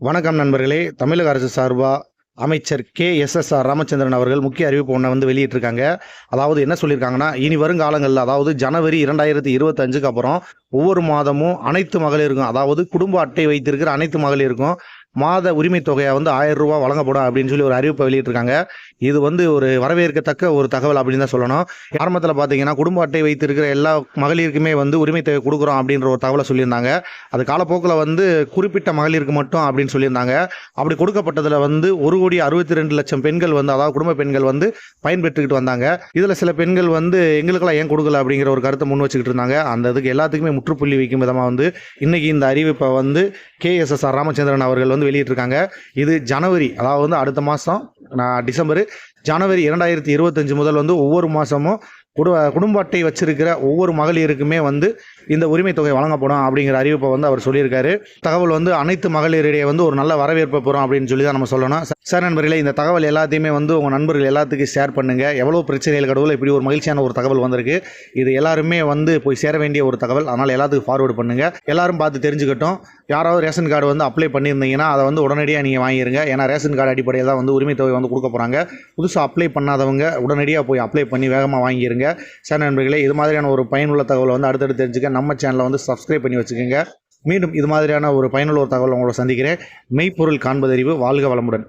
வணக்கம் நண்பர்களே. தமிழக அரசு சார்பாக அமைச்சர் KSSR ராமச்சந்திரன் அவர்கள் முக்கிய அறிவிப்பு ஒன்றை வந்து வெளியிட்டிருக்காங்க. அதாவது என்ன சொல்லியிருக்காங்கன்னா, இனி வருங்காலங்களில் அதாவது ஜனவரி 2025க்கு அப்புறம் ஒவ்வொரு மாதமும் அனைத்து மகளிருக்கும், அதாவது குடும்ப அட்டை வைத்திருக்கிற அனைத்து மகளிருக்கும் மாத உரிமை தொகையாக வந்து 1000 ரூபா வழங்கப்படும் அப்படின்னு சொல்லி ஒரு அறிவிப்பை வெளியிட்டிருக்காங்க. இது வந்து ஒரு வரவேற்கத்தக்க ஒரு தகவல் அப்படின்னு தான் சொல்லணும். ஆரம்பத்தில் பார்த்தீங்கன்னா குடும்ப அட்டை வைத்திருக்கிற எல்லா மகளிருக்குமே வந்து உரிமை தொகை கொடுக்குறோம் அப்படின்ற ஒரு தகவலை சொல்லியிருந்தாங்க. அது காலப்போக்கில் வந்து குறிப்பிட்ட மகளிருக்கு மட்டும் அப்படின்னு சொல்லியிருந்தாங்க. அப்படி கொடுக்கப்பட்டதில் வந்து 1,62,00,000 பெண்கள் வந்து, அதாவது குடும்ப பெண்கள் வந்து பயன்பெற்றுக்கிட்டு வந்தாங்க. இதில் சில பெண்கள் வந்து எங்களுக்கெல்லாம் ஏன் கொடுக்கல அப்படிங்கிற ஒரு கருத்தை முன் வச்சுக்கிட்டு இருந்தாங்க. அந்த இதுக்கு எல்லாத்துக்குமே முற்றுப்புள்ளி வைக்கும் விதமாக வந்து இன்னைக்கு இந்த அறிவிப்பை வந்து KSSR ராமச்சந்திரன் அவர்கள் வந்து வெளியிட்டிருக்காங்க. இது ஜனவரி, அதாவது வந்து அடுத்த மாதம் டிசம்பர், ஜனவரி 2025 முதல் வந்து ஒவ்வொரு மாதமும் குடும்ப அட்டை வச்சிருக்கிற ஒவ்வொரு மகளிருக்குமே வந்து இந்த உரிமை தொகை வழங்கப்படும் அப்படிங்கிற அறிவிப்பை வந்து அவர் சொல்லியிருக்காரு. தகவல் வந்து அனைத்து மகளிரிடையே வந்து ஒரு நல்ல வரவேற்பை பெறும் அப்படின்னு சொல்லி தான் நம்ம சொல்லணும். சார் நண்பர்களே, இந்த தகவல் எல்லாத்தையுமே வந்து உங்கள் நண்பர்கள் எல்லாத்துக்கும் ஷேர் பண்ணுங்கள். எவ்வளோ பிரச்சனைகள் கடவுள் இப்படி ஒரு மகிழ்ச்சியான ஒரு தகவல் வந்திருக்கு. இது எல்லாருமே வந்து போய் சேர வேண்டிய ஒரு தகவல். அதனால் எல்லாத்துக்கும் ஃபார்வர்டு பண்ணுங்கள். எல்லாரும் பார்த்து தெரிஞ்சுக்கட்டும். யாராவது ரேஷன் கார்டு வந்து அப்ளை பண்ணியிருந்தீங்கன்னா அதை வந்து உடனடியாக நீங்கள் வாங்கிடுங்க. ஏன்னா ரேஷன் கார்டு அடிப்படையில் தான் வந்து உரிமை தொகை வந்து கொடுக்க போகிறாங்க. புதுசாக அப்ளை பண்ணாதவங்க உடனடியாக போய் அப்ளை பண்ணி வேகமாக வாங்கிடுங்க. சார் நண்பர்களே, இது மாதிரியான ஒரு பயனுள்ள தகவலை வந்து அடுத்தடுத்து தெரிஞ்சுக்க நம்ம சேனலை வந்து சப்ஸ்கிரைப் பண்ணி வச்சுக்கோங்க. மீண்டும் இது மாதிரியான ஒரு பயனுள்ள ஒரு தகவல் உங்களோட சந்திக்கிறேன். மெய்ப்பொருள் காண்பதறிவு. வாழ்க வளமுடன்.